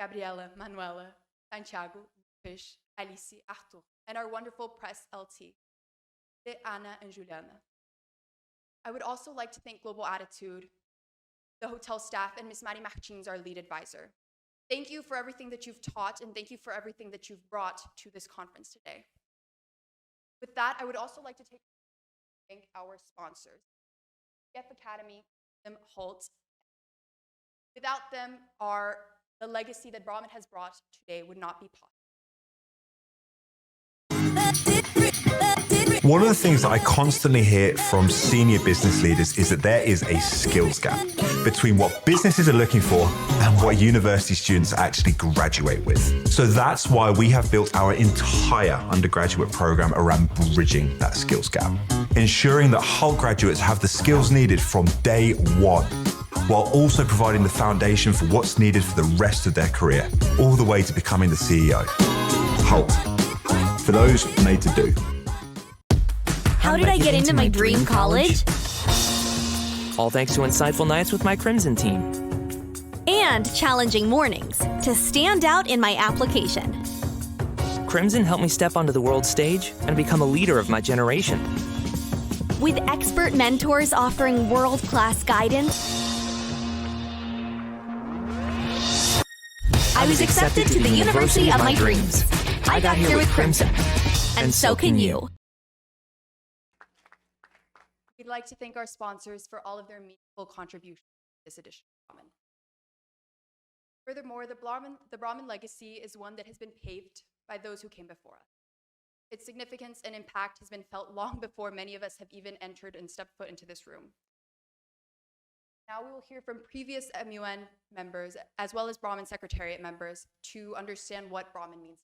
Gabriela, Manuela, Santiago, Fish, Alice, Arthur, and our wonderful press LT, Anna and Juliana. I would also like to thank Global Attitude, the hotel staff, and Ms. Mari Martins, our lead advisor. Thank you for everything that you've taught, and thank you for everything that you've brought to this conference today. With that, I would also like to thank our sponsors, GEF Academy, Holt. Without them, the legacy that BRAMUN has brought today would not be possible. One of the things that I constantly hear from senior business leaders is that there is a skills gap between what businesses are looking for and what university students actually graduate with. So that's why we have built our entire undergraduate program around bridging that skills gap, ensuring that Hull graduates have the skills needed from day one, while also providing the foundation for what's needed for the rest of their career, all the way to becoming the CEO. Hull, for those made to do. How did I get into my dream college? All thanks to insightful nights with my Crimson team. And challenging mornings to stand out in my application. Crimson helped me step onto the world stage and become a leader of my generation. With expert mentors offering world-class guidance, I was accepted to the university of my dreams. I got here with Crimson. And so can you. We'd like to thank our sponsors for all of their meaningful contributions to this edition of BRAMUN. Furthermore, the BRAMUN legacy is one that has been paved by those who came before us. Its significance and impact has been felt long before many of us have even entered and stepped foot into this room. Now we will hear from previous MUN members, as well as BRAMUN Secretariat members, to understand what BRAMUN means.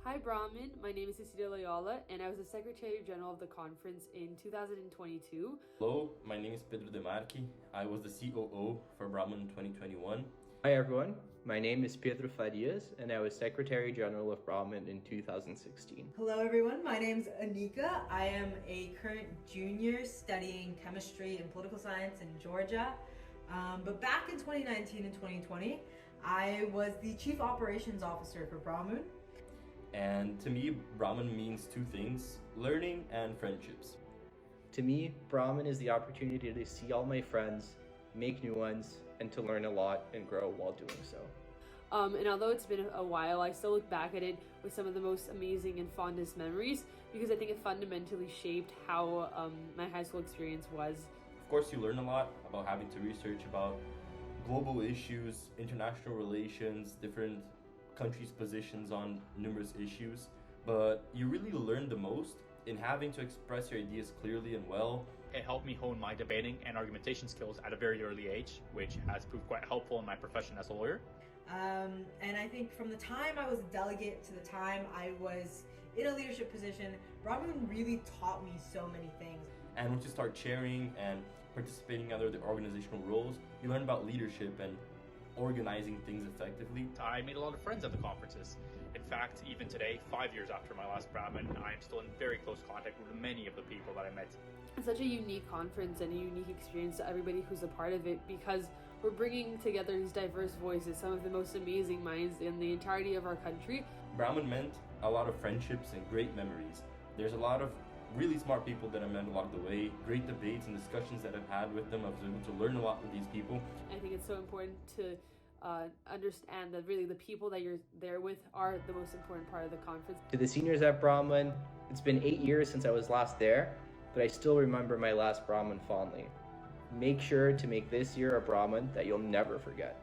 Hi BRAMUN, my name is Cecilia Loyola, and I was the Secretary General of the conference in 2022. Hello, my name is Pedro Demarchi. I was the COO for BRAMUN 2021. Hi everyone, my name is Pedro Farias, and I was Secretary General of BRAMUN in 2016. Hello everyone, my name is Anika. I am a current junior studying chemistry and political science in Georgia. But back in 2019 and 2020, I was the Chief Operations Officer for BRAMUN. And to me, BRAMUN means two things: learning and friendships. To me, BRAMUN is the opportunity to see all my friends, make new ones, and to learn a lot and grow while doing so. And although it's been a while, I still look back at it with some of the most amazing and fondest memories, because I think it fundamentally shaped how my high school experience was. Of course, you learn a lot about having to research about global issues, international relations, different countries' positions on numerous issues, but you really learn the most in having to express your ideas clearly and well. It helped me hone my debating and argumentation skills at a very early age, which has proved quite helpful in my profession as a lawyer. And I think from the time I was a delegate to the time I was in a leadership position, BRAMUN really taught me so many things. And once you start chairing and participating in other organizational roles, you learn about leadership and organizing things effectively. I made a lot of friends at the conferences. In fact, even today, 5 years after my last BRAMUN, I am still in very close contact with many of the people that I met. It's such a unique conference and a unique experience to everybody who's a part of it, because we're bringing together these diverse voices, some of the most amazing minds in the entirety of our country. BRAMUN meant a lot of friendships and great memories. There's a lot of really smart people that I met along the way, great debates and discussions that I've had with them. I was able to learn a lot with these people. I think it's so important to understand that really the people that you're there with are the most important part of the conference. To the seniors at BRAMUN, it's been 8 years since I was last there, but I still remember my last BRAMUN fondly. Make sure to make this year a BRAMUN that you'll never forget.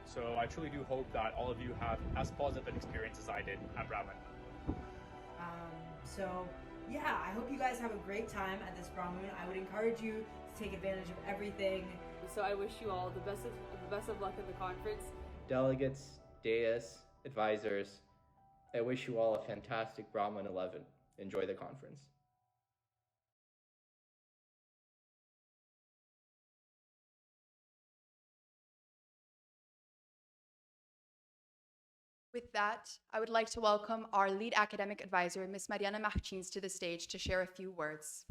So I truly do hope that all of you have as positive an experience as I did at BRAMUN. Yeah, I hope you guys have a great time at this BRAMUN. I would encourage you to take advantage of everything. So I wish you all the best of luck at the conference. Delegates, dais, advisors, I wish you all a fantastic BRAMUN 11. Enjoy the conference. With that, I would like to welcome our lead academic advisor, Ms. Mariana Martins, to the stage to share a few words.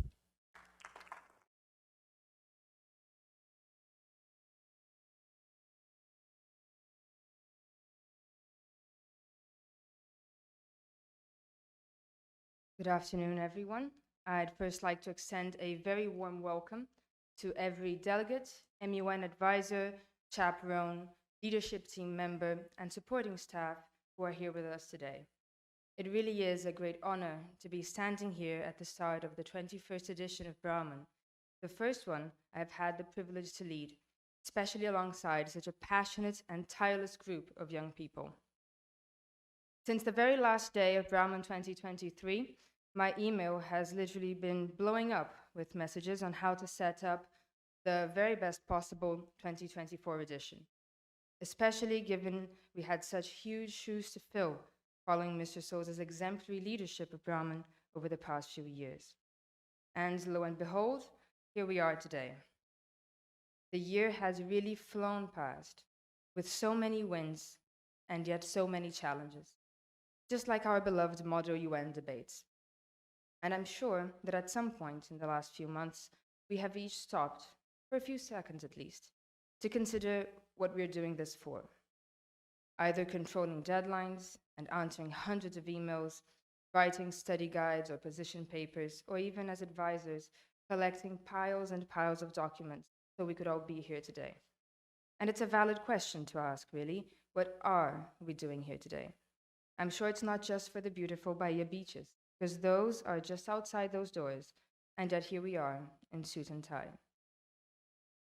Good afternoon, everyone. I'd first like to extend a very warm welcome to every delegate, MUN advisor, chaperone, leadership team member, and supporting staff who are here with us today. It really is a great honor to be standing here at the start of the 21st edition of BRAMUN, the first one I've had the privilege to lead, especially alongside such a passionate and tireless group of young people. Since the very last day of BRAMUN 2023, my email has literally been blowing up with messages on how to set up the very best possible 2024 edition, especially given we had such huge shoes to fill following Mr. Souza's exemplary leadership of BRAMUN over the past few years. And lo and behold, here we are today. The year has really flown past with so many wins and yet so many challenges, just like our beloved Model UN debates. And I'm sure that at some point in the last few months, we have each stopped, for a few seconds at least, to consider what we're doing this for. Either controlling deadlines and answering hundreds of emails, writing study guides or position papers, or even as advisors, collecting piles and piles of documents so we could all be here today. And it's a valid question to ask, really. What are we doing here today? I'm sure it's not just for the beautiful Bahia beaches, because those are just outside those doors, and yet here we are in suit and tie.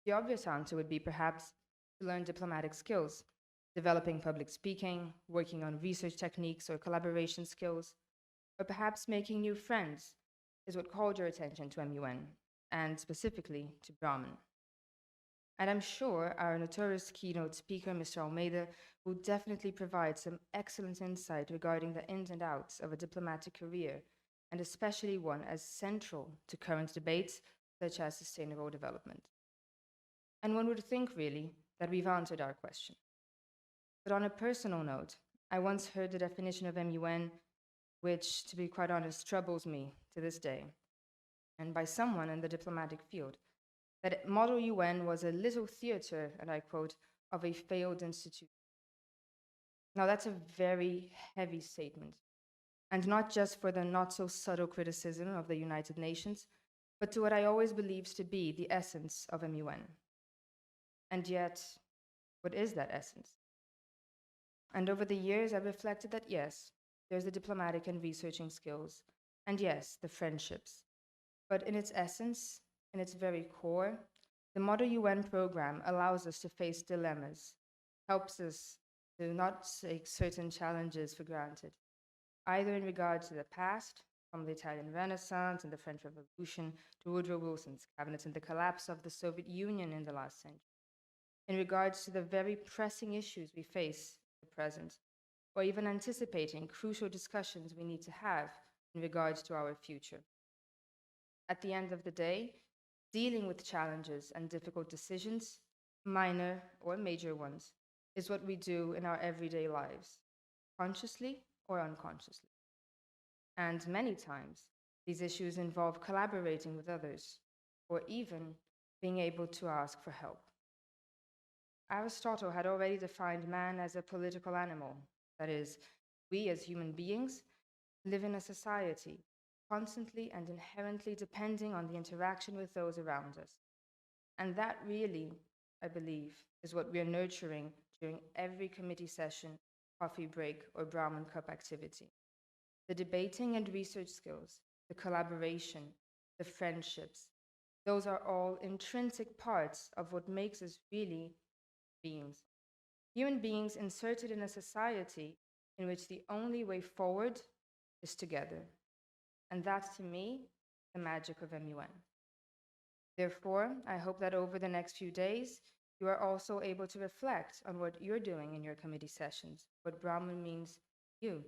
The obvious answer would be perhaps to learn diplomatic skills, developing public speaking, working on research techniques or collaboration skills, or perhaps making new friends is what called your attention to MUN, and specifically to BRAMUN. And I'm sure our notorious keynote speaker, Mr. Almeida, will definitely provide some excellent insight regarding the ins and outs of a diplomatic career, and especially one as central to current debates such as sustainable development. And one would think, really, that we've answered our question. But on a personal note, I once heard the definition of MUN, which, to be quite honest, troubles me to this day, and by someone in the diplomatic field, that Model UN was a little theater, and I quote, of a failed institution. Now that's a very heavy statement, and not just for the not so subtle criticism of the United Nations, but to what I always believed to be the essence of MUN. And yet, what is that essence? And over the years, I reflected that yes, there's the diplomatic and researching skills, and yes, the friendships. But in its essence, in its very core, the Model UN program allows us to face dilemmas, helps us to not take certain challenges for granted, either in regard to the past, from the Italian Renaissance and the French Revolution to Woodrow Wilson's cabinet and the collapse of the Soviet Union in the last century, in regards to the very pressing issues we face at the present, or even anticipating crucial discussions we need to have in regards to our future. At the end of the day, dealing with challenges and difficult decisions, minor or major ones, is what we do in our everyday lives, consciously or unconsciously. And many times, these issues involve collaborating with others, or even being able to ask for help. Aristotle had already defined man as a political animal. That is, we as human beings live in a society, constantly and inherently depending on the interaction with those around us. And that really, I believe, is what we are nurturing during every committee session, coffee break, or BRAMUN Cup activity. The debating and research skills, the collaboration, the friendships, those are all intrinsic parts of what makes us really beings. Human beings inserted in a society in which the only way forward is together. And that's, to me, the magic of MUN. Therefore, I hope that over the next few days, you are also able to reflect on what you're doing in your committee sessions, what BRAMUN means to you,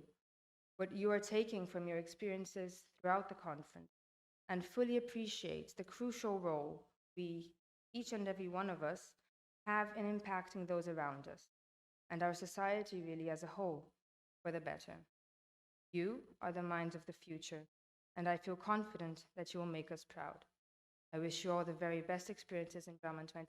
what you are taking from your experiences throughout the conference, and fully appreciate the crucial role we, each and every one of us, have in impacting those around us, and our society really as a whole, for the better. You are the minds of the future, and I feel confident that you will make us proud. I wish you all the very best experiences in BRAMUN 20.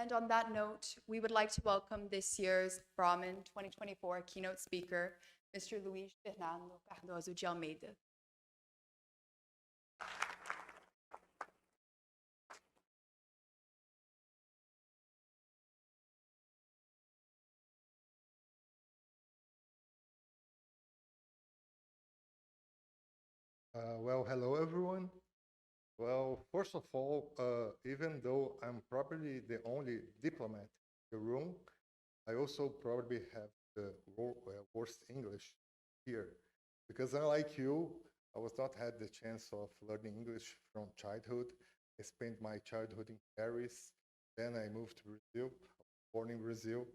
And on that note, we would like to welcome this year's BRAMUN 2024 keynote speaker, Mr. Luis Fernando Cardoso de Almeida. Well, hello everyone. Well, first of all, even though I'm probably the only diplomat in the room, I also probably have the worst English here, because unlike you, I was not had the chance of learning English from childhood. I spent my childhood in Paris, then I moved to Brazil, born in Brazil,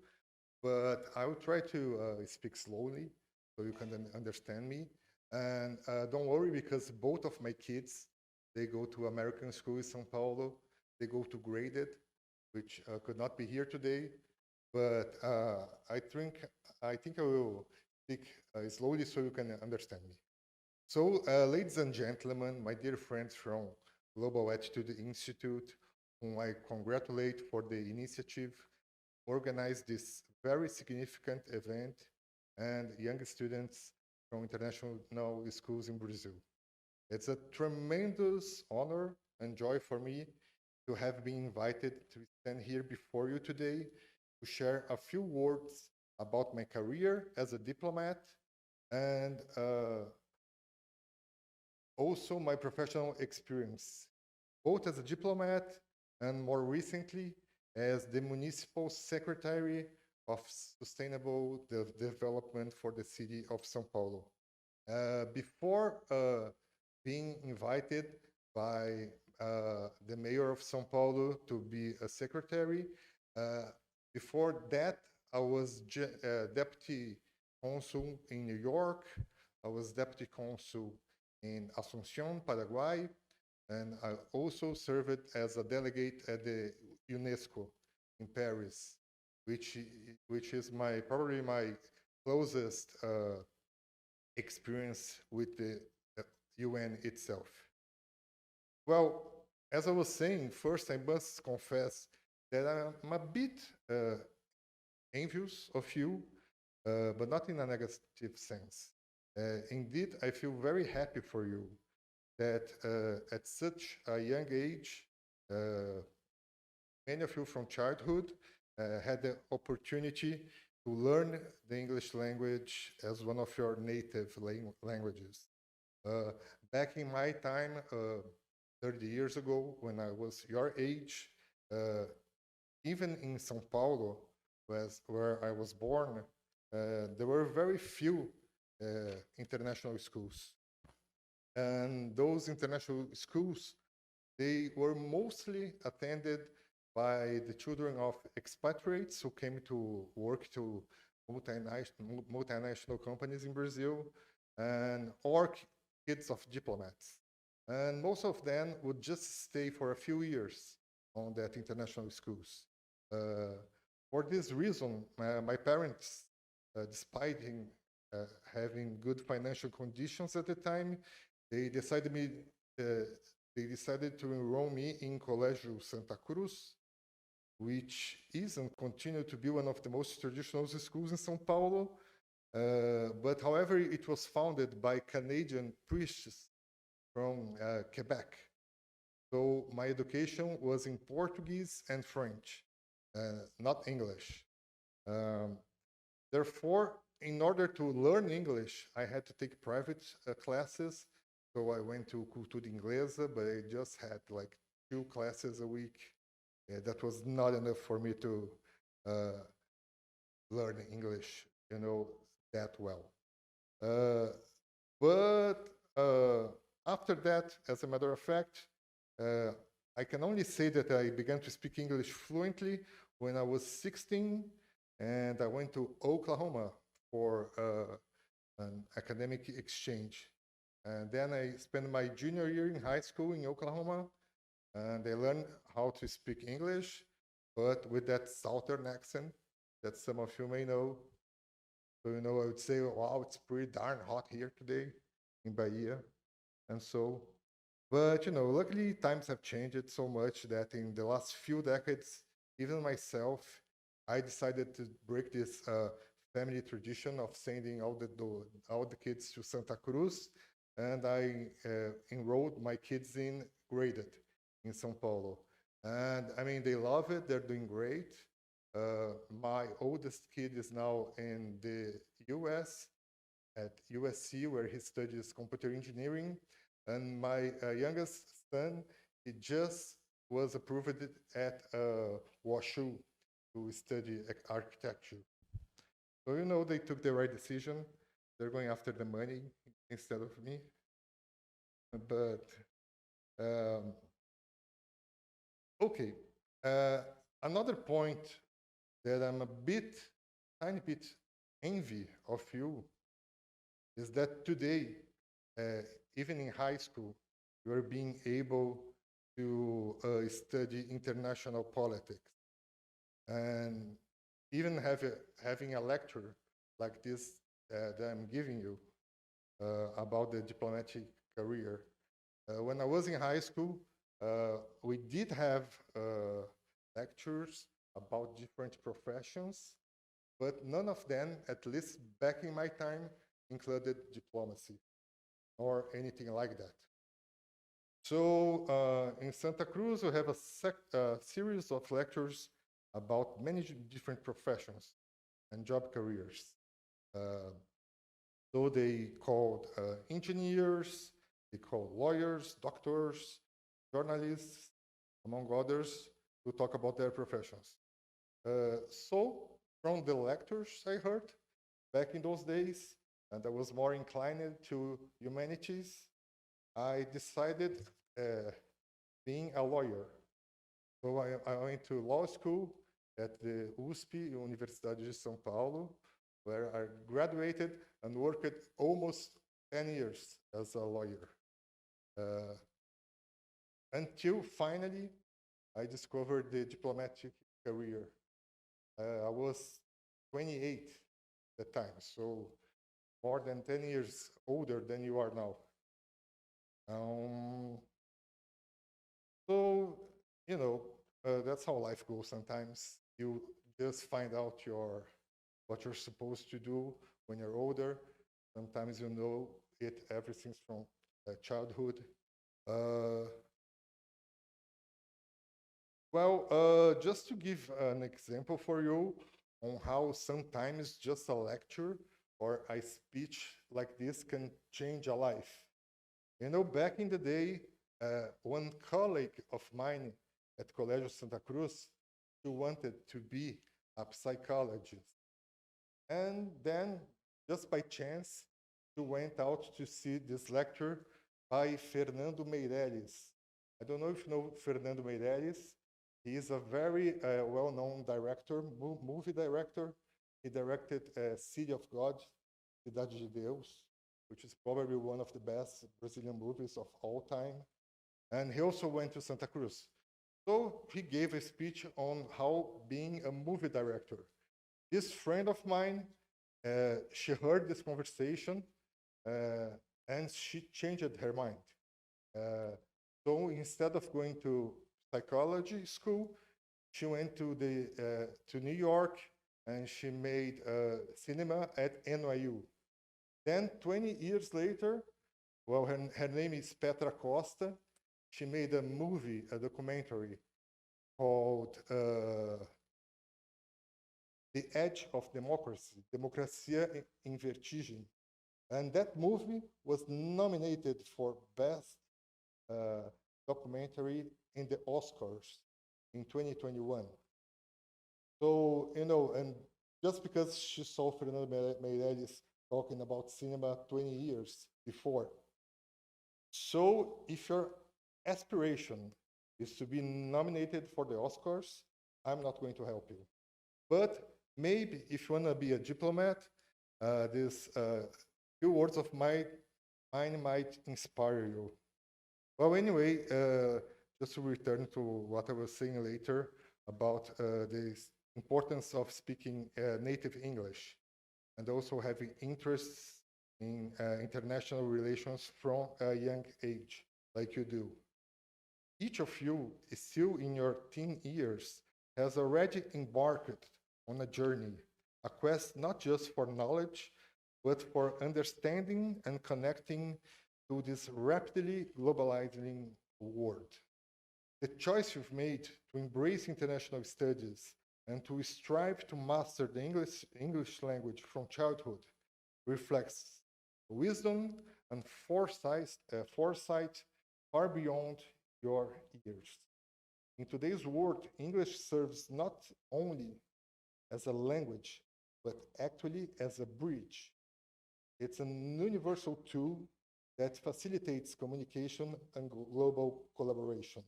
but I will try to speak slowly so you can understand me. And don't worry, because both of my kids, they go to American school in São Paulo. They go to graded, which could not be here today. But I think I will speak slowly so you can understand me. So, ladies and gentlemen, my dear friends from Global Attitude Institute, whom I congratulate for the initiative, organize this very significant event, and young students from international schools in Brazil. It's a tremendous honor and joy for me to have been invited to stand here before you today to share a few words about my career as a diplomat and also my professional experience, both as a diplomat and more recently as the Municipal Secretary of Sustainable Development for the city of São Paulo. Before being invited by the mayor of São Paulo to be a secretary, before that, I was deputy consul in New York. I was deputy consul in Asunción, Paraguay, and I also served as a delegate at the UNESCO in Paris, which is probably my closest experience with the UN itself. Well, as I was saying, first I must confess that I'm a bit envious of you, but not in a negative sense. Indeed, I feel very happy for you that at such a young age, many of you from childhood had the opportunity to learn the English language as one of your native languages. Back in my time, 30 years ago, when I was your age, even in São Paulo, where I was born, there were very few international schools. And those international schools, they were mostly attended by the children of expatriates who came to work to multinational companies in Brazil, and or kids of diplomats. And most of them would just stay for a few years on that international schools. For this reason, my parents, despite having good financial conditions at the time, they decided to enroll me in Colégio Santa Cruz, which is and continue to be one of the most traditional schools in São Paulo. But however, it was founded by Canadian priests from Quebec. So my education was in Portuguese and French, not English. Therefore, in order to learn English, I had to take private classes. So I went to Cultura Inglesa, but I just had like 2 classes a week. That was not enough for me to learn English, that well. But after that, as a matter of fact, I can only say that I began to speak English fluently when I was 16, and I went to Oklahoma for an academic exchange. And then I spent my junior year in high school in Oklahoma, and I learned how to speak English, but with that southern accent that some of you may know. So, I would say, wow, it's pretty darn hot here today in Bahia. And so, but, luckily times have changed so much that in the last few decades, even myself, I decided to break this family tradition of sending all the kids to Santa Cruz, and I enrolled my kids in graded in São Paulo. And I mean, they love it, they're doing great. My oldest kid is now in the US at USC, where he studies computer engineering. And my youngest son, he just was approved at WashU to study architecture. So, you know, they took the right decision. They're going after the money instead of me. But, okay. Another point that I'm tiny bit envy of you is that today, even in high school, you are being able to study international politics. And even having a lecture like this that I'm giving you about the diplomatic career. When I was in high school, we did have lectures about different professions, but none of them, at least back in my time, included diplomacy or anything like that. So in Santa Cruz, we have a series of lectures about many different professions and job careers. So they called engineers, they called lawyers, doctors, journalists, among others, to talk about their professions. So from the lectures I heard back in those days, and I was more inclined to humanities, I decided being a lawyer. So I went to law school at the USP, Universidade de São Paulo, where I graduated and worked almost 10 years as a lawyer. Until finally, I discovered the diplomatic career. I was 28 at the time, so more than 10 years older than you are now. So, you know, that's how life goes sometimes. You just find out what you're supposed to do when you're older. Sometimes you know it, everything from childhood. Well, just to give an example for you on how sometimes just a lecture or a speech like this can change a life. You know, back in the day, one colleague of mine at Colégio Santa Cruz, she wanted to be a psychologist. And then, just by chance, she went out to see this lecture by Fernando Meirelles. I don't know if you know Fernando Meirelles. He is a very well-known director, movie director. He directed City of God, Cidade de Deus, which is probably one of the best Brazilian movies of all time. And he also went to Santa Cruz. So he gave a speech on how being a movie director. This friend of mine, she heard this conversation and she changed her mind. So instead of going to psychology school, she went to New York and she made cinema at NYU. Then 20 years later, well, her name is Petra Costa. She made a movie, a documentary called The Edge of Democracy, Democracia em Vertigem. And that movie was nominated for Best Documentary in the Oscars in 2021. So, you know, and just because she saw Fernando Meirelles talking about cinema 20 years before. So if your aspiration is to be nominated for the Oscars, I'm not going to help you. But maybe if you want to be a diplomat, these few words of mine might inspire you. Well, anyway, just to return to what I was saying later about the importance of speaking native English and also having interests in international relations from a young age, like you do. Each of you is still in your teen years has already embarked on a journey, a quest not just for knowledge, but for understanding and connecting to this rapidly globalizing world. The choice you've made to embrace international studies and to strive to master the English language from childhood reflects wisdom and foresight far beyond your years. In today's world, English serves not only as a language, but actually as a bridge. It's an universal tool that facilitates communication and global collaboration.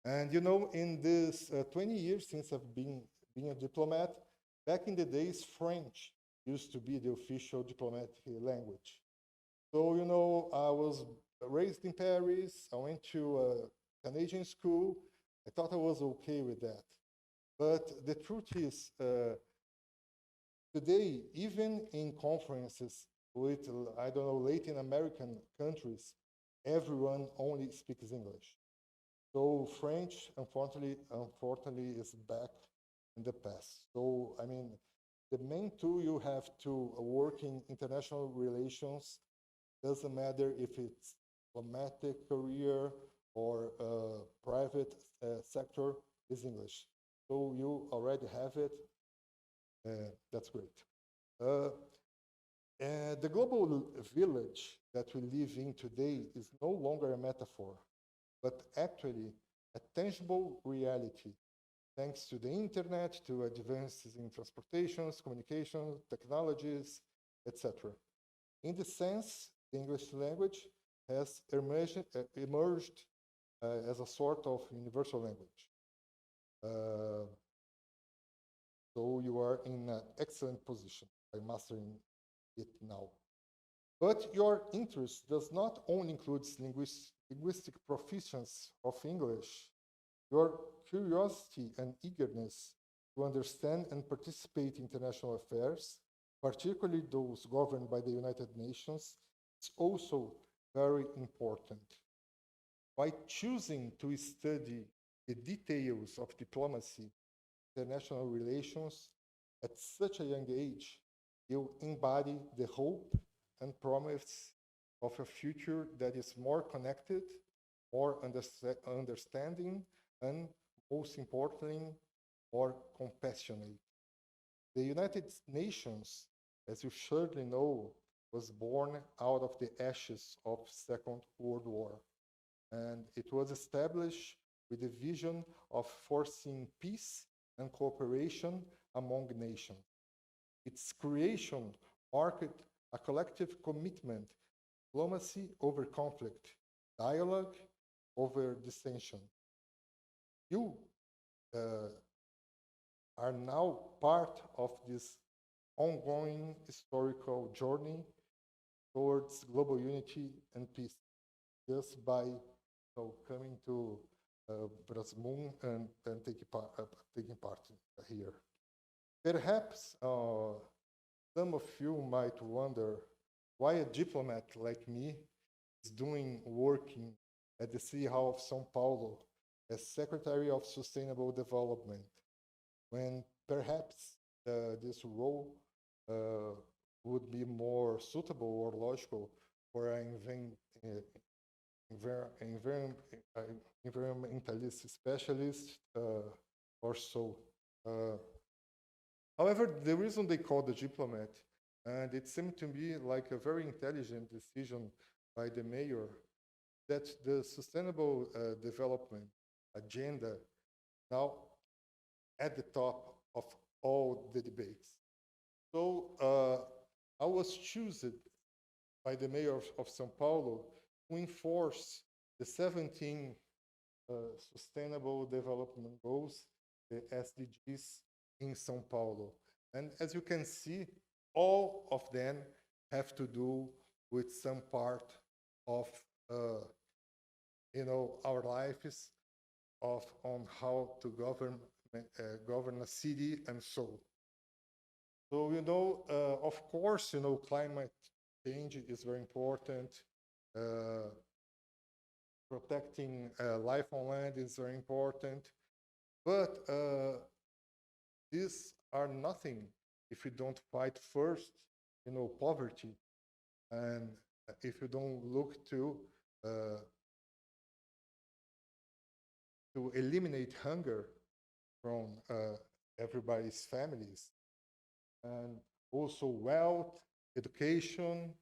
And you know, in this 20 years since I've been a diplomat, back in the days, French used to be the official diplomatic language. So, you know, I was raised in Paris. I went to a Canadian school. I thought I was okay with that. But the truth is, today, even in conferences with, I don't know, Latin American countries, everyone only speaks English. So French, unfortunately, is back in the past. So, I mean, the main tool you have to work in international relations doesn't matter if it's diplomatic career or private sector, is English. So you already have it. That's great. The global village that we live in today is no longer a metaphor, but actually a tangible reality, thanks to the internet, to advances in transportations, communication, technologies, etc. In this sense, the English language has emerged as a sort of universal language. So you are in an excellent position by mastering it now. But your interest does not only include linguistic proficiency of English. Your curiosity and eagerness to understand and participate in international affairs, particularly those governed by the United Nations, is also very important. By choosing to study the details of diplomacy, international relations, at such a young age, you embody the hope and promise of a future that is more connected, more understanding, and most importantly, more compassionate. The United Nations, as you surely know, was born out of the ashes of Second World War. And it was established with the vision of forcing peace and cooperation among nations. Its creation marked a collective commitment, diplomacy over conflict, dialogue over dissension. You are now part of this ongoing historical journey towards global unity and peace, just by coming to BRAMUN and taking part here. Perhaps some of you might wonder why a diplomat like me is working at the City Hall of São Paulo as Secretary of Sustainable Development, when perhaps this role would be more suitable or logical for an environmentalist specialist or so. However, the reason they call the diplomat, and it seemed to me like a very intelligent decision by the mayor, that the sustainable development agenda now at the top of all the debates. So I was chosen by the mayor of São Paulo to enforce the 17 Sustainable Development Goals, the SDGs, in São Paulo. And as you can see, all of them have to do with some part of our lives, on how to govern a city and so. So, of course, climate change is very important. Protecting life on land is very important. But these are nothing if you don't fight first, poverty, and if you don't look to eliminate hunger from everybody's families, and also wealth, education,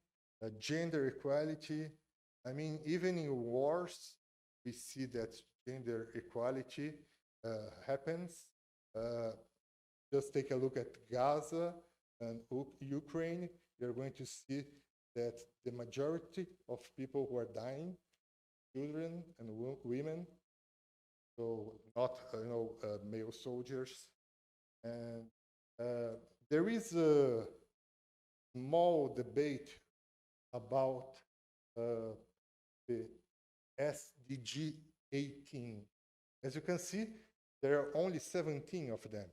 gender equality. I mean, even in wars, we see that gender equality happens. Just take a look at Gaza and Ukraine. You're going to see that the majority of people who are dying, children and women, so not male soldiers. And there is a small debate about the SDG 18. As you can see, there are only 17 of them.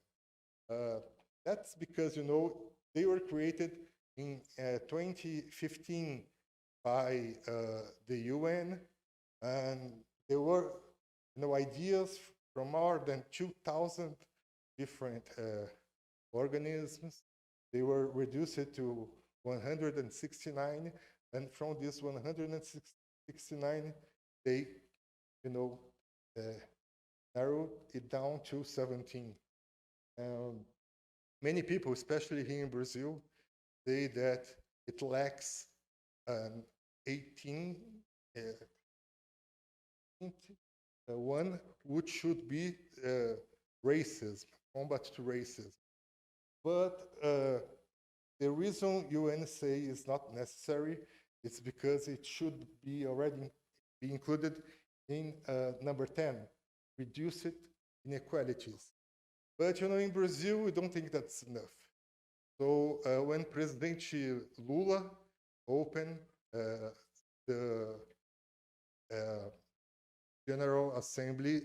That's because, they were created in 2015 by the UN, and there were ideas from more than 2,000 different organisms. They were reduced to 169, and from this 169, they, narrowed it down to 17. Many people, especially here in Brazil, say that it lacks an 18 one, which should be racism, combat to racism. But the reason UN say is not necessary is because it should be already be included in number 10, reduce it inequalities. But in Brazil, we don't think that's enough. So when President Lula opened the General Assembly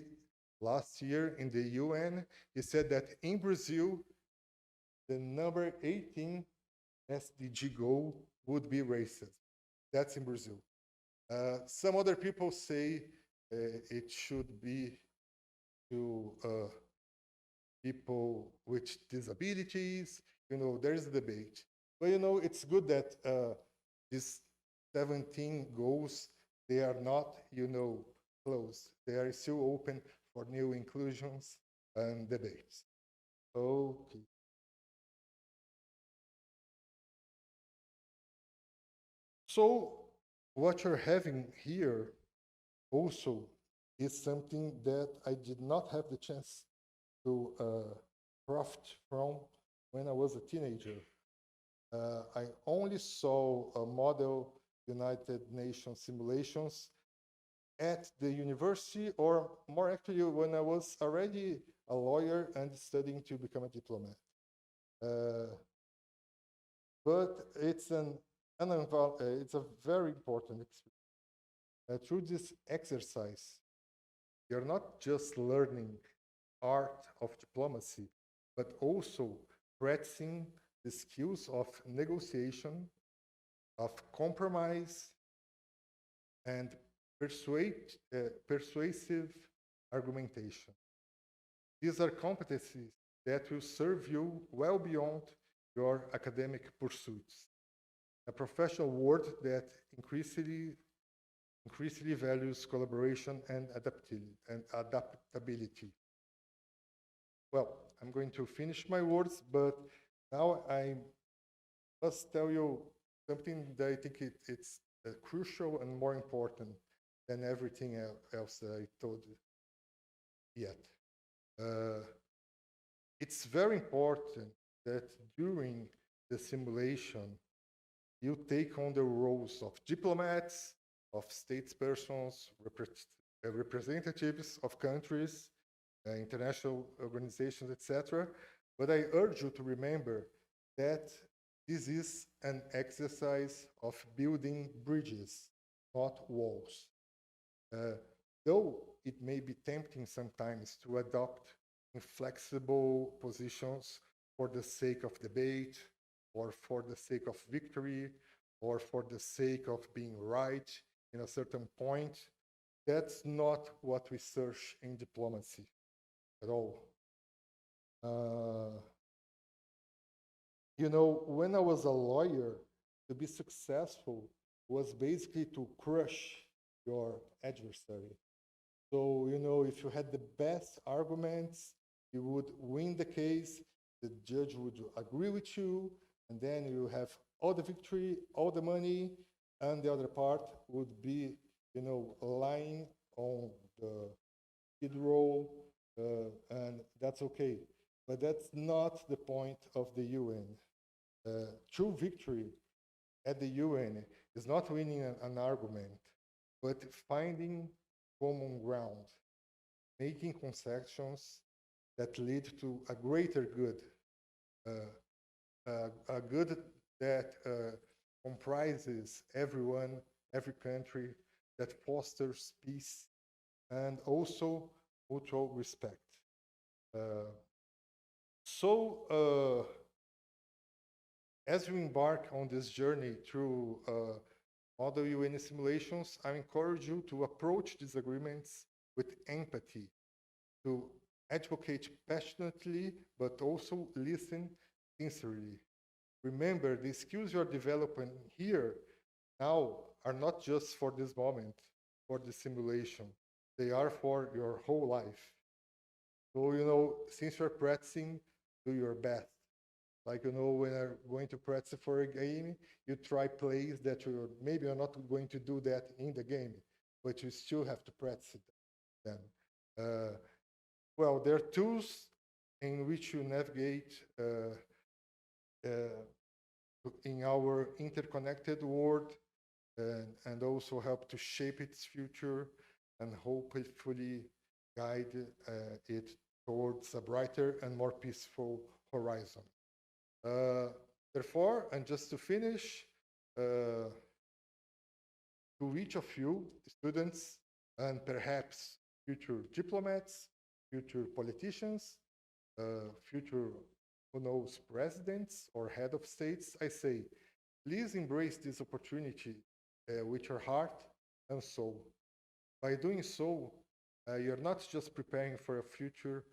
last year in the UN, he said that in Brazil, the number 18 SDG goal would be racism. That's in Brazil. Some other people say it should be to people with disabilities. There's a debate. But it's good that these 17 goals, they are not, closed. They are still open for new inclusions and debates. Okay. So what you're having here also is something that I did not have the chance to profit from when I was a teenager. I only saw a model United Nations simulations at the university, or more actually when I was already a lawyer and studying to become a diplomat. But it's a very important experience. Through this exercise, you're not just learning art of diplomacy, but also practicing the skills of negotiation, of compromise, and persuasive argumentation. These are competencies that will serve you well beyond your academic pursuits. A professional world that increasingly values collaboration and adaptability. Well, I'm going to finish my words, but now I must tell you something that I think it's crucial and more important than everything else that I told you yet. It's very important that during the simulation, you take on the roles of diplomats, of statespersons, representatives of countries, international organizations, etc. But I urge you to remember that this is an exercise of building bridges, not walls. Though it may be tempting sometimes to adopt inflexible positions for the sake of debate, or for the sake of victory, or for the sake of being right in a certain point, that's not what we search in diplomacy at all. You know, when I was a lawyer, to be successful was basically to crush your adversary. So, you know, if you had the best arguments, you would win the case, the judge would agree with you, and then you have all the victory, all the money, and the other part would be, you know, lying on the skid row, and that's okay. But that's not the point of the UN. True victory at the UN is not winning an argument, but finding common ground, making concessions that lead to a greater good, a good that comprises everyone, every country, that fosters peace and also mutual respect. So, as we embark on this journey through other UN simulations, I encourage you to approach disagreements with empathy, to advocate passionately, but also listen sincerely. Remember, the skills you are developing here now are not just for this moment, for the simulation. They are for your whole life. So, you know, since you're practicing, do your best. Like, you know, when you're going to practice for a game, you try plays that you're not going to do that in the game, but you still have to practice them. Well, there are tools in which you navigate in our interconnected world and also help to shape its future and hopefully guide it towards a brighter and more peaceful horizon. Therefore, and just to finish, to each of you, students, and perhaps future diplomats, future politicians, future, who knows, presidents or head of states, I say, please embrace this opportunity with your heart and soul. By doing so, you're not just preparing for a future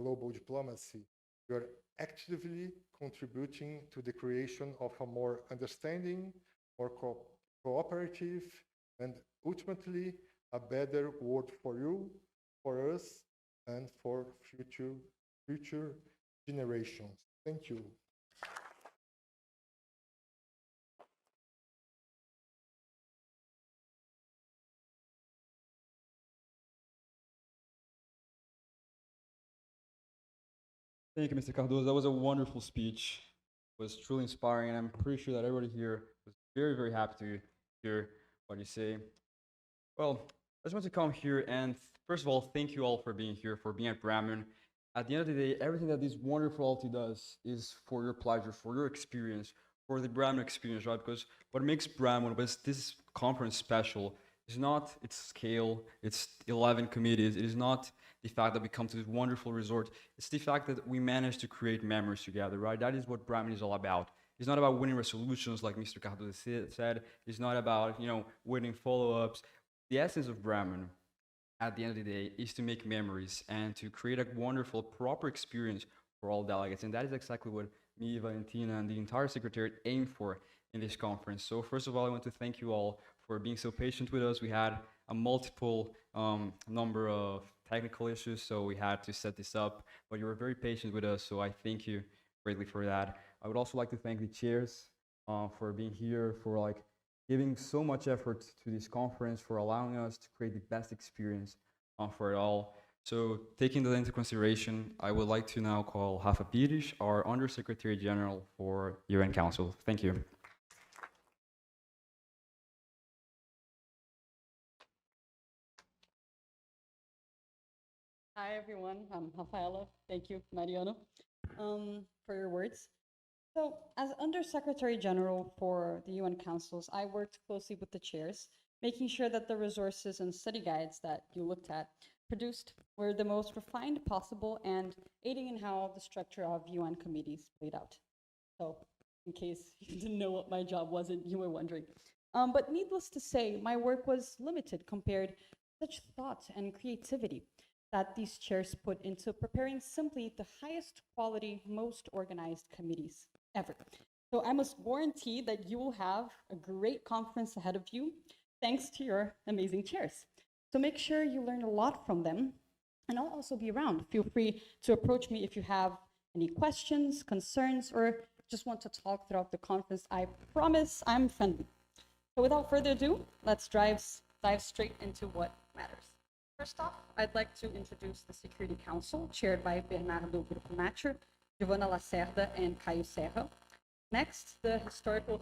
global diplomacy, you're actively contributing to the creation of a more understanding, more cooperative, and ultimately a better world for you, for us, and for future generations. Thank you. Thank you, Mr. Cardoso. That was a wonderful speech. It was truly inspiring, and I'm pretty sure that everybody here was very, very happy to hear what you say. Well, I just want to come here and first of all, thank you all for being here, for being at BRAMUN. At the end of the day, everything that this wonderful LT does is for your pleasure, for your experience, for the BRAMUN experience, right? Because what makes BRAMUN, this conference special, is not its scale, its 11 committees. It is not the fact that we come to this wonderful resort. It's the fact that we managed to create memories together, right? That is what BRAMUN is all about. It's not about winning resolutions, like Mr. Cardoso said. It's not about, winning follow-ups. The essence of BRAMUN, at the end of the day, is to make memories and to create a wonderful, proper experience for all delegates. And that is exactly what me, Valentina, and the entire Secretariat aim for in this conference. So first of all, I want to thank you all for being so patient with us. We had a multiple number of technical issues, so we had to set this up, but you were very patient with us, so I thank you greatly for that. I would also like to thank the chairs for being here, for giving so much effort to this conference, for allowing us to create the best experience for it all. So taking that into consideration, I would like to now call Rafa Pires, our Undersecretary General for UN Council. Thank you. Hi, everyone. I'm Rafaela. Thank you, Mariano, for your words. So, as Undersecretary General for the UN Councils, I worked closely with the chairs, making sure that the resources and study guides that you looked at produced were the most refined possible and aiding in how the structure of UN committees played out. So, in case you didn't know what my job was and you were wondering. But needless to say, my work was limited compared to such thought and creativity that these chairs put into preparing simply the highest quality, most organized committees ever. So I must guarantee that you will have a great conference ahead of you, thanks to your amazing chairs. So make sure you learn a lot from them, and I'll also be around. Feel free to approach me if you have any questions, concerns, or just want to talk throughout the conference. I promise I'm friendly. So without further ado, let's dive straight into what matters. First off, I'd like to introduce the Security Council, chaired by Bernardo Burkmacher, Giovanna Lacerda, and Caio Serra. Next, the Historical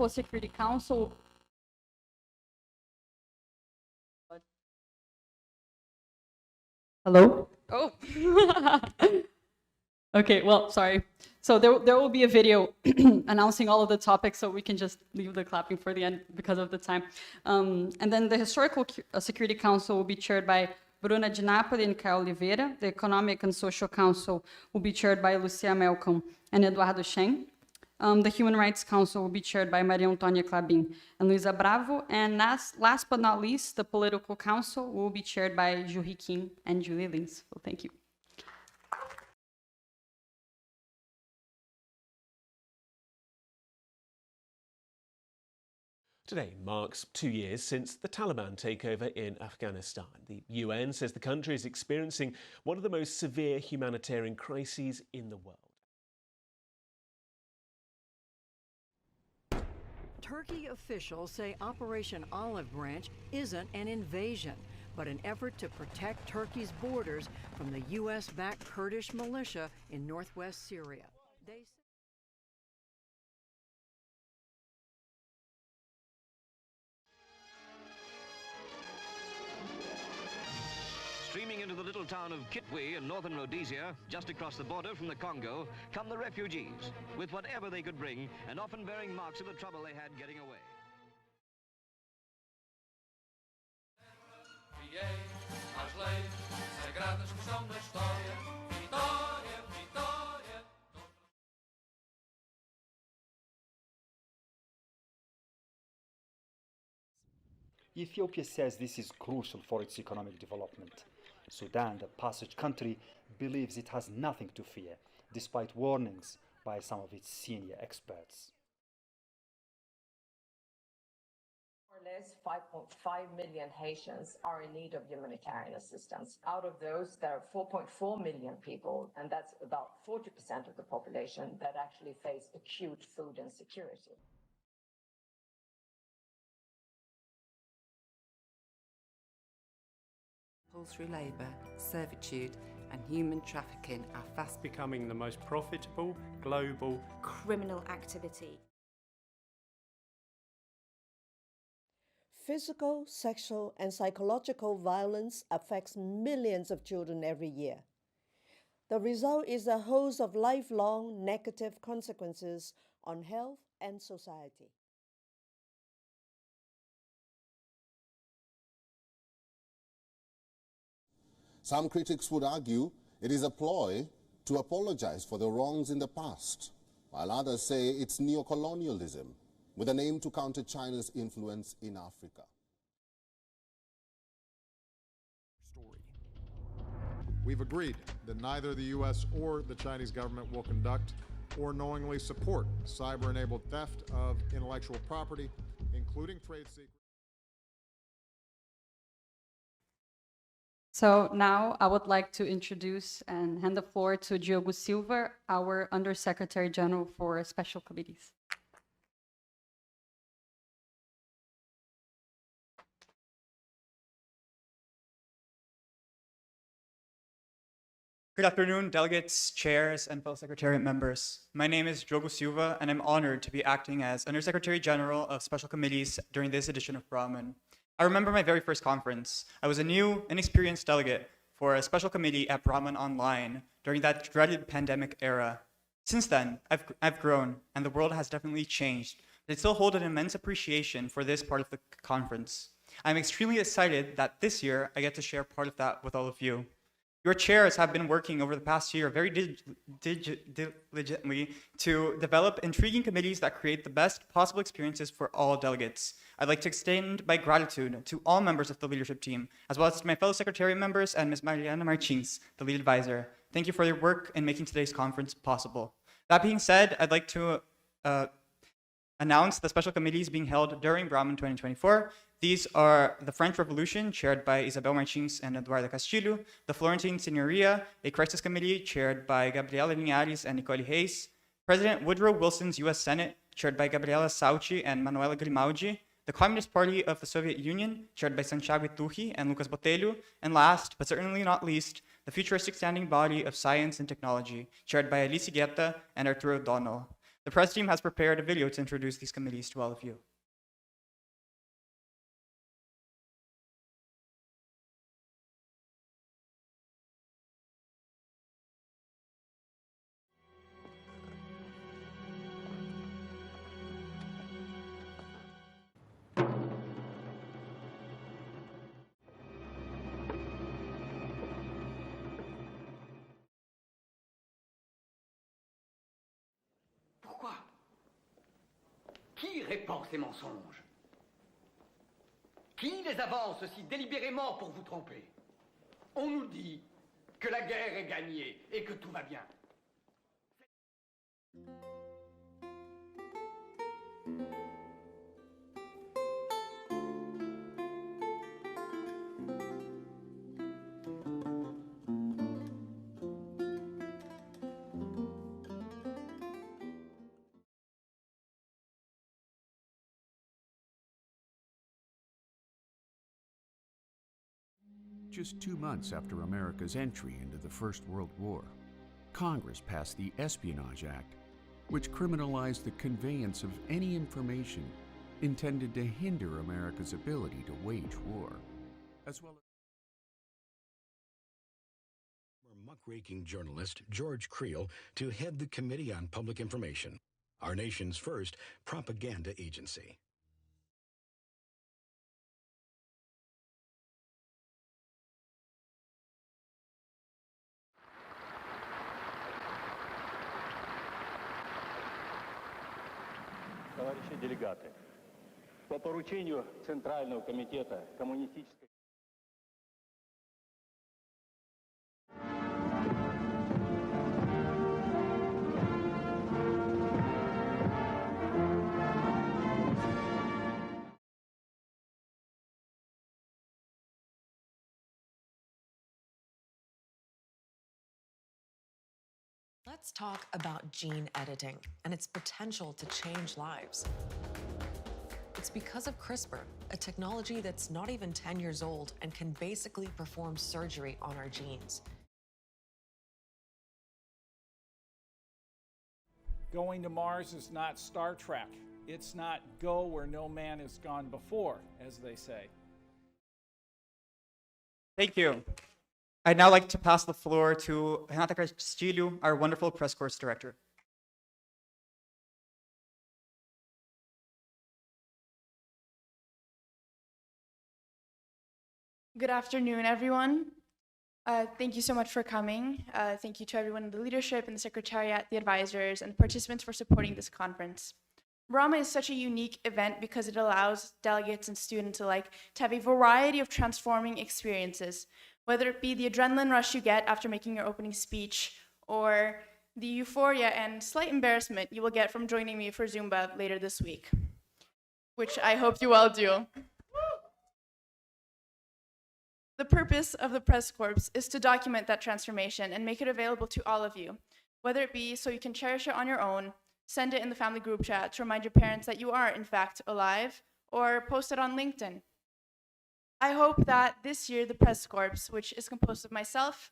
Security Council. Hello? Oh. Okay, well, sorry. So there will be a video announcing all of the topics, so we can just leave the clapping for the end because of the time. And then the Historical Security Council will be chaired by Bruna de Napoli and Caio Oliveira. The Economic and Social Council will be chaired by Lucia Malcolm and Eduardo Shen. The Human Rights Council will be chaired by Maria Antônia Clabin and Luisa Bravo. And last but not least, the Political Council will be chaired by Juhi Kim and Julie Lins. So thank you. Today marks 2 years since the Taliban takeover in Afghanistan. The UN says the country is experiencing one of the most severe humanitarian crises in the world. Turkey officials say Operation Olive Branch isn't an invasion, but an effort to protect Turkey's borders from the U.S.-backed Kurdish militia in northwest Syria. They Streaming into the little town of Kitwe in northern Rhodesia, just across the border from the Congo, come the refugees, with whatever they could bring, and often bearing marks of the trouble they had getting away. Ethiopia says this is crucial for its economic development. Sudan, the passage country, believes it has nothing to fear, despite warnings by some of its senior experts. More or less 5.5 million Haitians are in need of humanitarian assistance. Out of those, there are 4.4 million people, and that's about 40% of the population that actually face acute food insecurity. Compulsory labour, servitude and human trafficking are fast becoming the most profitable global criminal activity. Physical, sexual and psychological violence affects millions of children every year. The result is a host of lifelong negative consequences on health and society. Some critics would argue it is a ploy to apologize for the wrongs in the past, while others say it's neocolonialism with an aim to counter China's influence in Africa. We've agreed that neither the U.S. or the Chinese government will conduct or knowingly support cyber-enabled theft of intellectual property, including trade secrets. So now I would like to introduce and hand the floor to Diogo Silva, our Undersecretary General for Special Committees. Good afternoon, delegates, chairs, and fellow secretariat members. My name is Diogo Silva, and I'm honored to be acting as Undersecretary General of Special Committees during this edition of BRAMUN. I remember my very first conference. I was a new, inexperienced delegate for a special committee at BRAMUN Online during that dreaded pandemic era. Since then, I've grown, and the world has definitely changed, but I still hold an immense appreciation for this part of the conference. I'm extremely excited that this year I get to share part of that with all of you. You Your chairs have been working over the past year very diligently to develop intriguing committees that create the best possible experiences for all delegates. I'd like to extend my gratitude to all members of the leadership team, as well as to my fellow secretariat members and Ms. Mariana Martins, the lead advisor. Thank you for your work in making today's conference possible. That being said, I'd like to announce the special committees being held during BRAMUN 2024. These are the French Revolution, chaired by Isabel Martins and Eduardo Castillo, the Florentine Signoria, a crisis committee chaired by Gabriela Linhares and Nicole Hayes, President Woodrow Wilson's U.S. Senate, chaired by Gabriela Sauci and Manuela Grimaldi, the Communist Party of the Soviet Union, chaired by Santiago Ituji and Lucas Botelho, and last, but certainly not least, the Futuristic Standing Body of Science and Technology, chaired by Alice Guetta and Arturo O'Donnell. The press team has prepared a video to introduce these committees to all of you. Pourquoi? Qui répand ces mensonges? Qui les avance si délibérément pour vous tromper? On nous dit que la guerre est gagnée et que tout va bien. Just 2 months after America's entry into the First World War, Congress passed the Espionage Act, which criminalized the conveyance of any information intended to hinder America's ability to wage war, as well as muckraking journalist George Creel to head the Committee on Public Information, our nation's first propaganda agency. Товарищи делегаты, по поручению Центрального комитета коммунистической... Let's talk about gene editing and its potential to change lives. It's because of CRISPR, a technology that's not even 10 years old and can basically perform surgery on our genes. Going to Mars is not Star Trek. It's not go where no man has gone before, as they say. Thank you. I'd now like to pass the floor to Renata Castillo, our wonderful press corps director. Good afternoon, everyone. Thank you so much for coming. Thank you to everyone in the leadership and the secretariat, the advisors, and participants for supporting this conference. BRAMUN is such a unique event because it allows delegates and students alike to have a variety of transforming experiences, whether it be the adrenaline rush you get after making your opening speech, or the euphoria and slight embarrassment you will get from joining me for Zumba later this week, which I hope you all do. The purpose of the press corps is to document that transformation and make it available to all of you, whether it be so you can cherish it on your own, send it in the family group chat to remind your parents that you are, in fact, alive, or post it on LinkedIn. I hope that this year the press corps, which is composed of myself,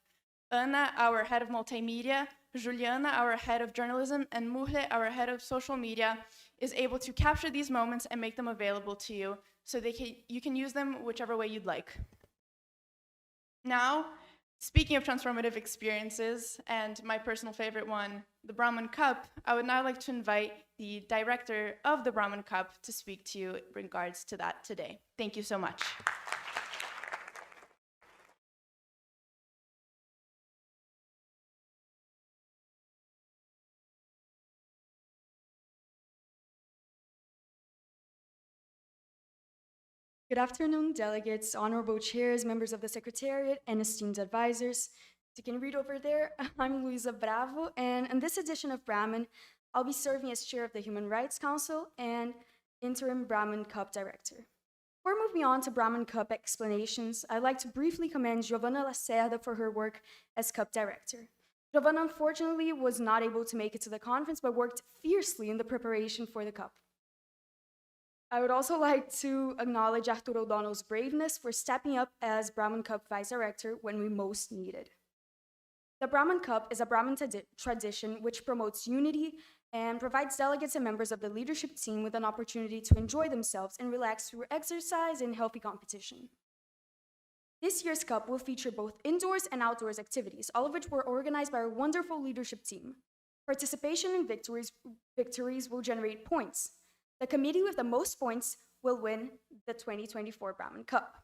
Ana, our head of multimedia, Juliana, our head of journalism, and Muhle, our head of social media, is able to capture these moments and make them available to you so you can use them whichever way you'd like. Now, speaking of transformative experiences, and my personal favorite one, the BRAMUN Cup, I would now like to invite the director of the BRAMUN Cup to speak to you in regards to that today. Thank you so much. Good afternoon, delegates, honorable chairs, members of the Secretariat, and esteemed advisors. As you can read over there, I'm Luisa Bravo, and in this edition of BRAMUN, I'll be serving as chair of the Human Rights Council and interim BRAMUN Cup director. Before moving on to BRAMUN Cup explanations, I'd like to briefly commend Giovanna Lacerda for her work as Cup director. Giovanna unfortunately was not able to make it to the conference, but worked fiercely in the preparation for the Cup. I would also like to acknowledge Arthur O'Donnell's braveness for stepping up as BRAMUN Cup vice director when we most needed. The BRAMUN Cup is a BRAMUN tradition which promotes unity and provides delegates and members of the leadership team with an opportunity to enjoy themselves and relax through exercise and healthy competition. This year's Cup will feature both indoors and outdoors activities, all of which were organized by our wonderful leadership team. Participation in victories will generate points. The committee with the most points will win the 2024 BRAMUN Cup.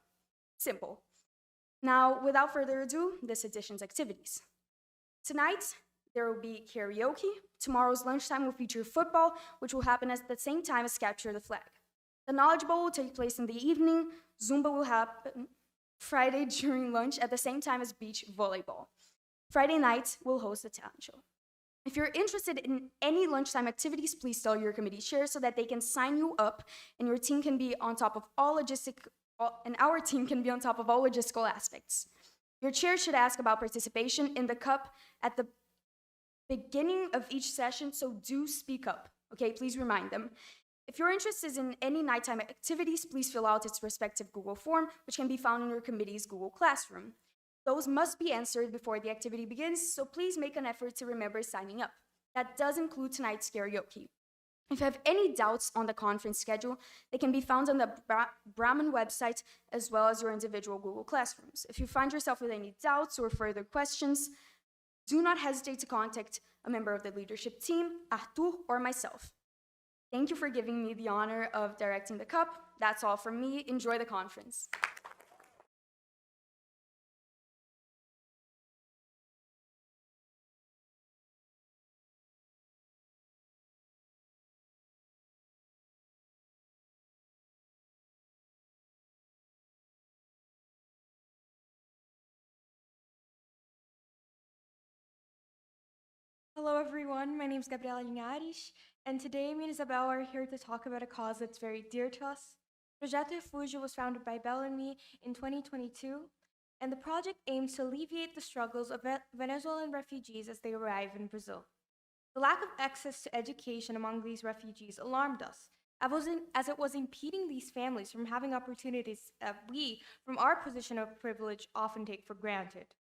Simple. Now, without further ado, this edition's activities. Tonight, there will be karaoke. Tomorrow's lunchtime will feature football, which will happen at the same time as Capture the Flag. The Knowledge Bowl will take place in the evening. Zumba will happen Friday during lunch at the same time as beach volleyball. Friday night, we'll host a talent show. If you're interested in any lunchtime activities, please tell your committee chair so that they can sign you up and your team can be on top of all our team can be on top of all logistical aspects. Your chair should ask about participation in the Cup at the beginning of each session, so do speak up, okay? Please remind them. If you're interested in any nighttime activities, please fill out its respective Google form, which can be found in your committee's Google Classroom. Those must be answered before the activity begins, so please make an effort to remember signing up. That does include tonight's karaoke. If you have any doubts on the conference schedule, they can be found on the BRAMUN website as well as your individual Google Classrooms. If you find yourself with any doubts or further questions, do not hesitate to contact a member of the leadership team, Arthur, or myself. Thank you for giving me the honor of directing the Cup. That's all from me. Enjoy the conference. Hello everyone, my name is Gabriela Linhares, and today me and Isabel are here to talk about a cause that's very dear to us. Projeto Refugio was founded by Belle and me in 2022, and the project aims to alleviate the struggles of Venezuelan refugees as they arrive in Brazil. The lack of access to education among these refugees alarmed us, as it was impeding these families from having opportunities that we, from our position of privilege, often take for granted.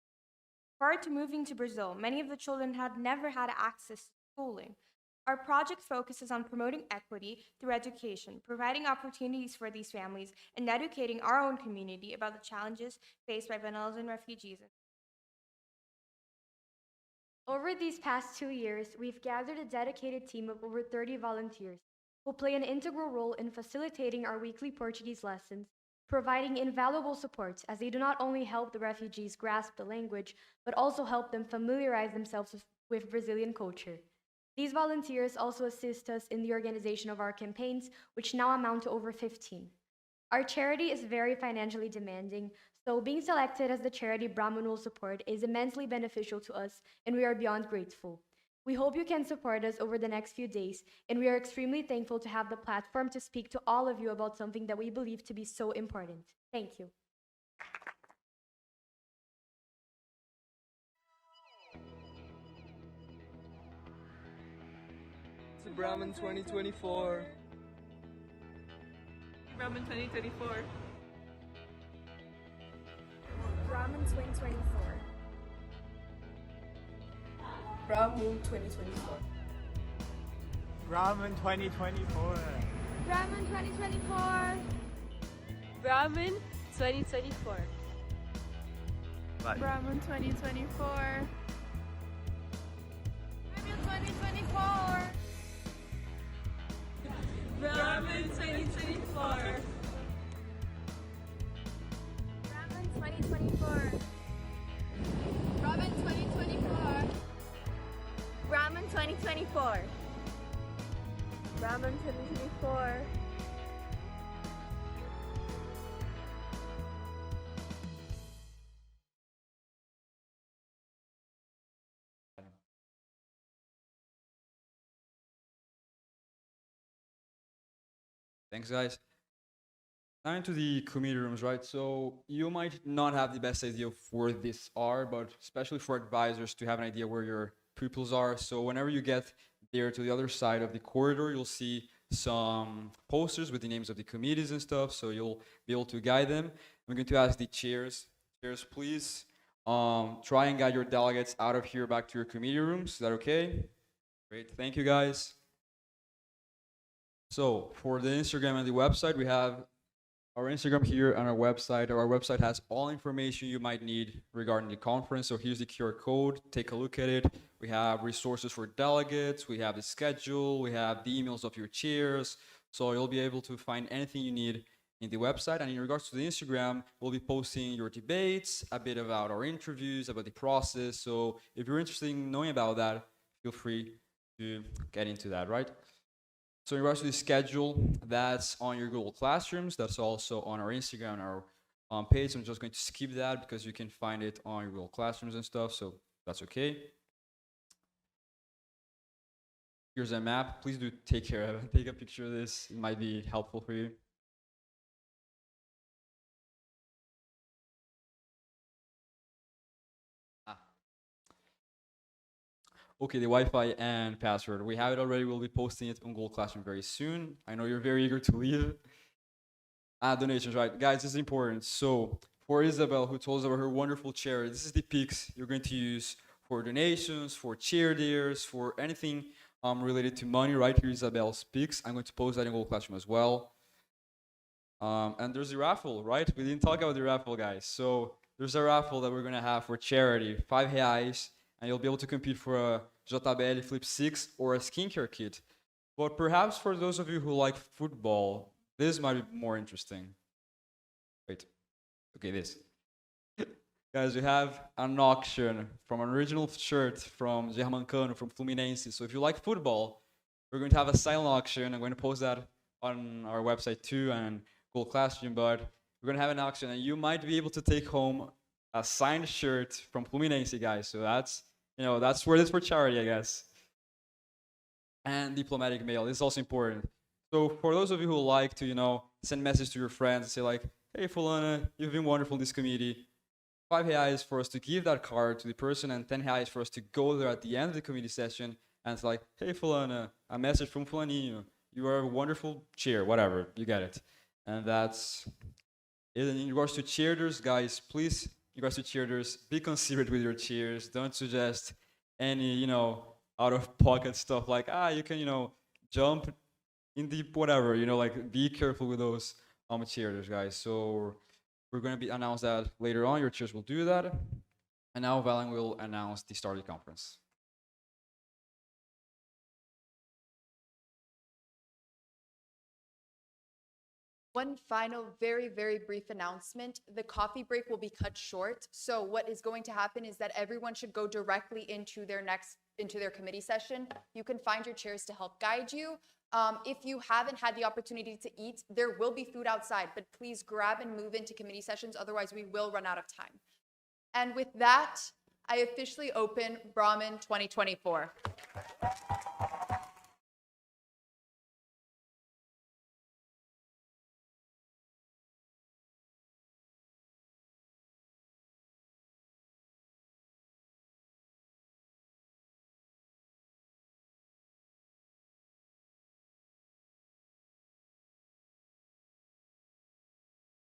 Prior to moving to Brazil, many of the children had never had access to schooling. Our project focuses on promoting equity through education, providing opportunities for these families, and educating our own community about the challenges faced by Venezuelan refugees. Over these past 2 years, we've gathered a dedicated team of over 30 volunteers who play an integral role in facilitating our weekly Portuguese lessons, providing invaluable support as they do not only help the refugees grasp the language, but also help them familiarize themselves with Brazilian culture. These volunteers also assist us in the organization of our campaigns, which now amount to over 15. Our charity is very financially demanding, so being selected as the charity BRAMUN will support is immensely beneficial to us, and we are beyond grateful. We hope you can support us over the next few days, and we are extremely thankful to have the platform to speak to all of you about something that we believe to be so important. Thank you. To BRAMUN 2024. BRAMUN 2024. BRAMUN 2024. BRAMUN 2024. BRAMUN 2024. BRAMUN 2024. BRAMUN 2024. BRAMUN 2024. BRAMUN 2024. BRAMUN 2024. BRAMUN 2024. BRAMUN 2024. BRAMUN 2024. Thanks, guys. Now into the committee rooms, right? So you might not have the best idea of where these are, but especially for advisors to have an idea where your pupils are. So whenever you get there to the other side of the corridor, you'll see some posters with the names of the committees and stuff, so you'll be able to guide them. I'm going to ask the chairs, please try and guide your delegates out of here back to your committee rooms. Is that okay? Great, thank you guys. So for the Instagram and the website, we have our Instagram here and our website. Our website has all information you might need regarding the conference. So here's the QR code. Take a look at it. We have resources for delegates. We have the schedule. We have the emails of your chairs. So you'll be able to find anything you need in the website. And in regards to the Instagram, we'll be posting your debates, a bit about our interviews, about the process. So if you're interested in knowing about that, feel free to get into that, right? So in regards to the schedule, that's on your Google Classrooms. That's also on our Instagram and our page. I'm just going to skip that because you can find it on your Google Classrooms and stuff. So that's okay. Here's a map. Please do take care of it. Take a picture of this. It might be helpful for you. Okay, the Wi-Fi and password. We have it already. We'll be posting it on Google Classroom very soon. I know you're very eager to leave. Donations, right? Guys, this is important. So for Isabel, who told us about her wonderful chair, this is the pics you're going to use for donations, for chair dares, for anything related to money. Right here, Isabel's pics. I'm going to post that in Google Classroom as well. And there's the raffle, right? We didn't talk about the raffle, guys. So there's a raffle that we're going to have for charity, R$5. And you'll be able to compete for a JBL Flip 6 or a skincare kit. But perhaps for those of you who like football, this might be more interesting. Wait, okay, this. Guys, we have an auction from an original shirt from Germancano, from Fluminense. So if you like football, we're going to have a silent auction. I'm going to post that on our website too and Google Classroom, but we're going to have an auction and you might be able to take home a signed shirt from Fluminense, guys. So that's, that's where it is for charity, I guess. And diplomatic mail, this is also important. So for those of you who like to, send messages to your friends and say like, hey, Fulana, you've been wonderful in this committee. R$5 for us to give that card to the person and R$10 for us to go there at the end of the committee session and it's like, hey, Fulana, a message from Fulaninho. You are a wonderful chair, whatever, you get it. And that's it. And in regards to cheerleaders, guys, please, in regards to cheerleaders, be considerate with your cheers. Don't suggest any, out-of-pocket stuff like, you can, jump in the whatever, like be careful with those cheerleaders, guys. So we're going to announce that later on. Your cheers will do that. And now Valen will announce the start of the conference. One final, very, very brief announcement. The coffee break will be cut short. So what is going to happen is that everyone should go directly into their committee session. You can find your chairs to help guide you. If you haven't had the opportunity to eat, there will be food outside, but please grab and move into committee sessions. Otherwise, we will run out of time. And with that, I officially open BRAMUN 2024.